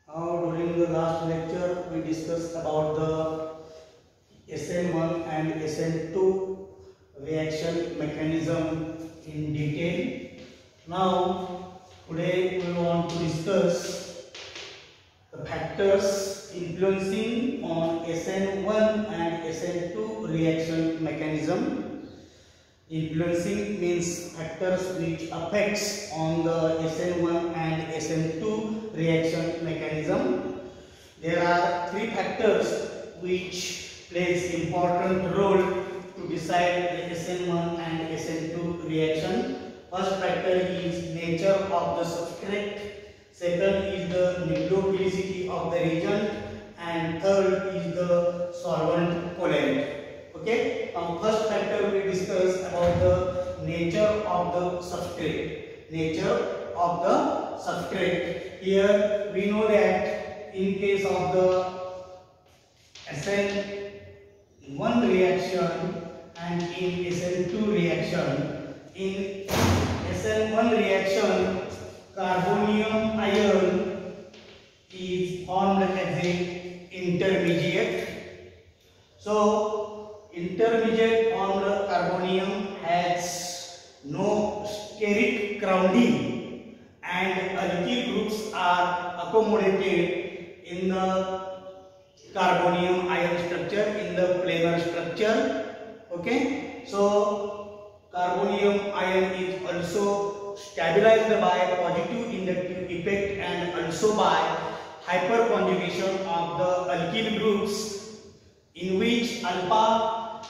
Now, during the last lecture, we discussed about the SN1 and SN2 reaction mechanism in detail. Now, today we want to discuss the factors influencing on SN1 and SN2 reaction mechanism. Influencing means factors which affects on the SN1 and SN2 reaction mechanism. There are three factors which plays important role to decide the SN1 and SN2 reaction. First factor is nature of the substrate. Second is the nucleophilicity of the reagent, and third is the solvent polarity. Okay. Now, first factor we discuss about the nature of the substrate. Nature of the substrate. Here we know that in case of the SN1 reaction and in SN2 reaction, in SN1 reaction, carbonium ion is formed as a intermediate. So, intermediate formed carbonium has no steric grounding and alkyl groups are accommodated in the carbonium ion structure, in the planar structure. Okay. So, carbonium ion is also stabilized by positive inductive effect and also by hyperconjugation of the alkyl groups in which alpha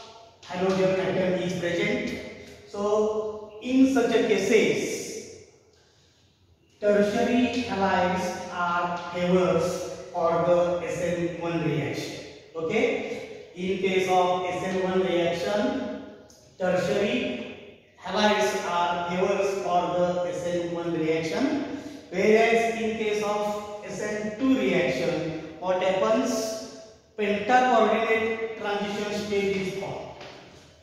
halogen atom is present. So, in such a cases, tertiary halides are favors for the SN1 reaction. Okay, in case of SN1 reaction, tertiary halides are favors for the SN1 reaction, whereas in case of SN2 reaction, what happens? Pentacoordinate transition state is formed.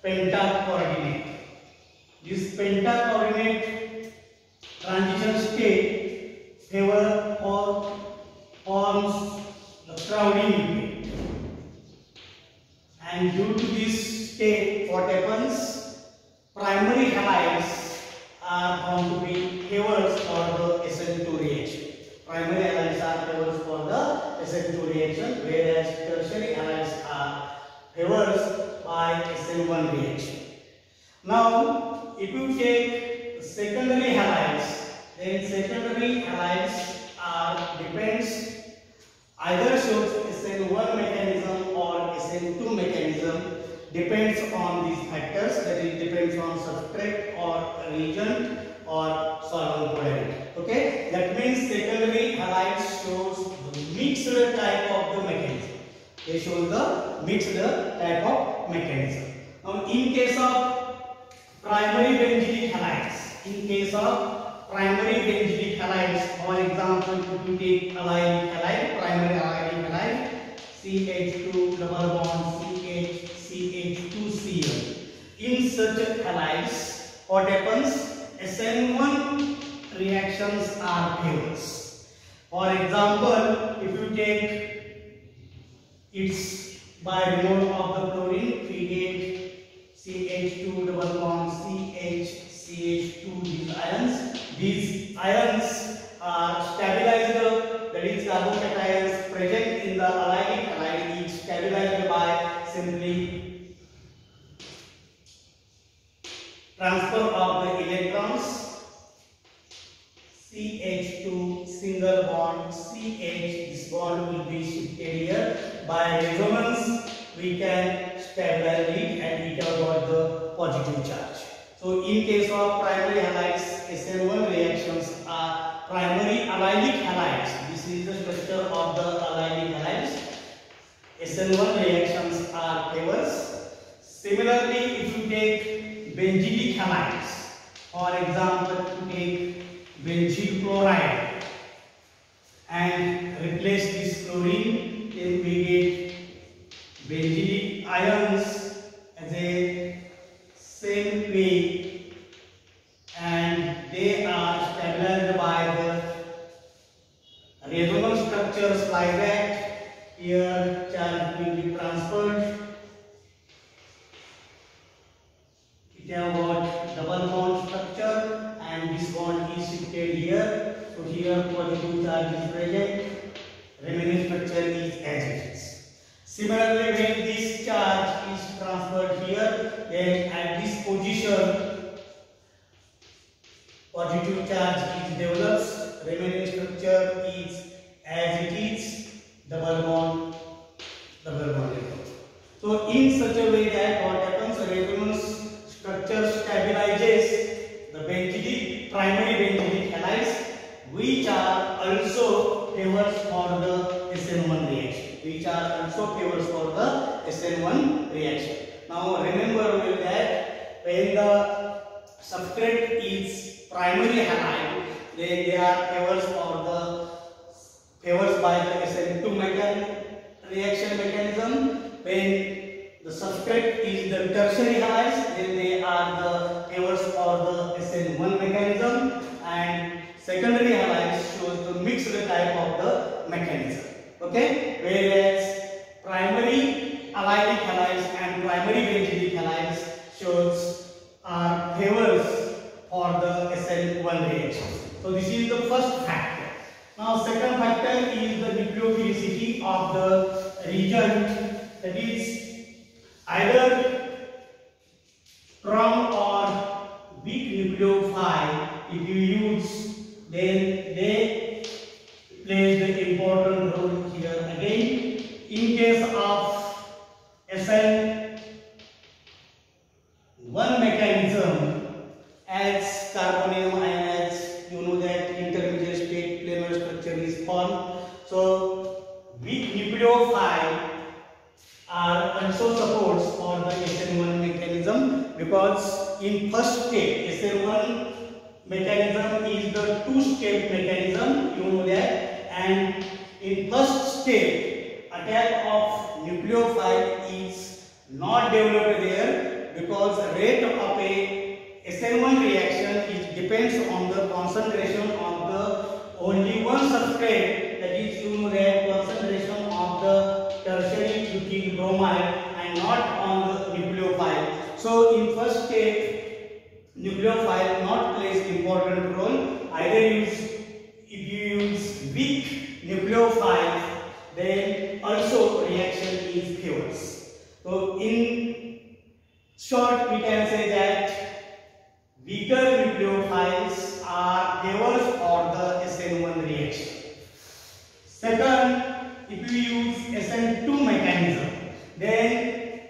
Pentacoordinate. This pentacoordinate transition state favor or forms the crowding effect. And due to this state, what happens? Primary halides are found to be favors for the SN2 reaction. Primary halides are favors for the SN2 reaction, whereas tertiary halides are favors by SN1 reaction. Now, if you take secondary halides, then secondary halides are depends either shows SN1 mechanism or SN2 mechanism, depends on these factors, that is depends on substrate or reagent or solvent polarity. Okay, that means secondary halides shows the mixed type of the mechanism. They show the mixed type of mechanism. Now, in case of primary benzylic halides, for example, if you take allylic halide, primary allylic halide, CH2 double bond CH, CH2Cl. In such halides, what happens? SN1 reactions are favors. For example, if you take its by removal of the chlorine, we get CH2 double bond CH, CH2, these ions are stabilized, that is carbocations present in the allylic halide is stabilized by simply transfer of the electrons. CH2 single bond CH, this bond will be shifted here. By resonance, we can stabilize it and it will got the positive charge. So, in case of primary halides, SN1 reactions are primary allylic halides. This is the structure of the allylic halides. SN1 reactions are favors. Similarly, if you take benzylic halides, for example, to take benzyl chloride and replace this chlorine, then we get benzylic ions as a same way, and they are stabilized by the resonance structures like that. Here charge will be transferred. It have got double bond structure and this bond is shifted here. So here positive charge is present. Remaining structure is as it is. Similarly, when this charge is transferred here, then at this position positive charge is develops. Remaining structure is as it is, double bond. So in such a way that what happens, resonance structure stabilizes the benzylic, primary benzylic halides, which are also favors for the SN1 reaction. Now remember well that when the substrate is primary halide, then they are favors by the SN2 reaction mechanism. When the substrate is the tertiary halides, then they are the favors for the SN1 mechanism, and secondary halides shows the mixed type of the mechanism. Okay, whereas primary allylic halides and primary benzylic halides shows are favors for the SN1 reaction. So this is the first factor. Now second factor is the nucleophilicity of the reagent, that is either strong or weak nucleophile. If you use, then they play the important role here again. In case of SN1 mechanism, as carbonium ion, as you know that intermediate state planar structure is formed. So weak nucleophile are also supports for the SN1 mechanism, because in first step SN1 mechanism is the two-step mechanism, you know that, and in first step attack of nucleophile is not developed there, because rate of a SN1 reaction is depends on the concentration of the only one substrate, that is you know that concentration of the tertiary butyl bromide and not on the nucleophile. So in first step nucleophile not plays important role. Either if you use weak nucleophile, then also reaction is favors. So in short we can say that weaker nucleophiles are favors for the SN1 reaction. Second, if you use SN2 mechanism, then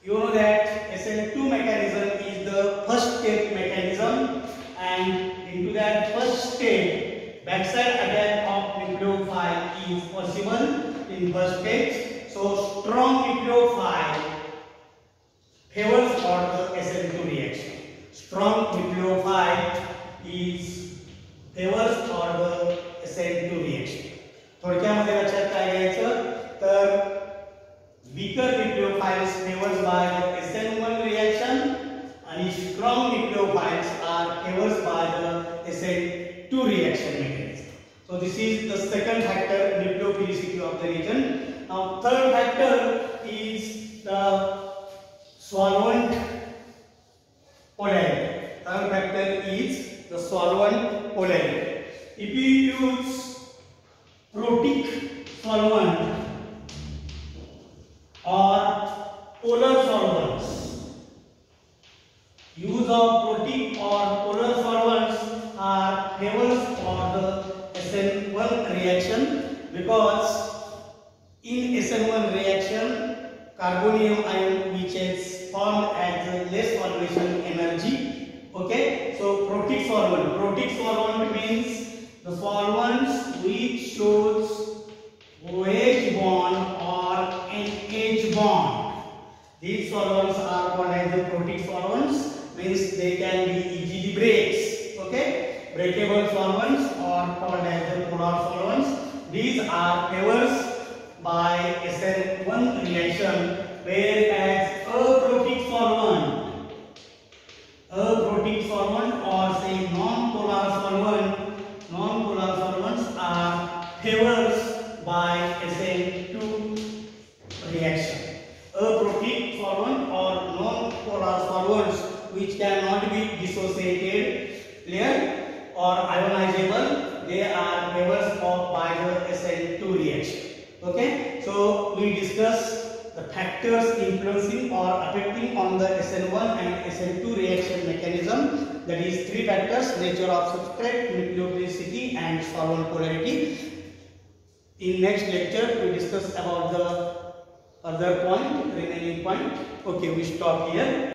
you know that SN2 mechanism is the first step mechanism, and into that first step backside attack of nucleophile is possible in first stage. So strong nucleophile favors for the SN2 reaction. Strong nucleophile is favors for the SN2 reaction. थोडक्यामध्ये लक्षात काय घ्यायचं, तर weaker nucleophiles favors by the SN1 reaction and strong nucleophiles are favors by the SN2 reaction mechanism. So this is the second factor, nucleophilicity of the reagent. Now third factor is the solvent polarity. Third factor is the solvent polarity. If you use protic solvent or polar solvents, use of protic or polar solvents are favors for the SN1 reaction, because in SN1 reaction carbonium ion which is formed at less solvation energy. Okay, so protic solvent means the solvents which shows OH bond or NH bond. These solvents are called as the protic solvents, means they can be easily breaks. Okay, breakable solvents or called as the polar solvents. These are favors by SN1 reaction, whereas a protic solvent or say non-polar solvents are favors by SN2 reaction. Aprotic solvent or non-polar solvents which cannot be dissociated, clear, or ionizable, they are favored by the SN2 reaction. Okay, so we discuss the factors influencing or affecting on the SN1 and SN2 reaction mechanism. That is 3 factors: nature of substrate, nucleophilicity, and solvent polarity. In next lecture, we discuss about the other point, remaining point. Okay, we stop here.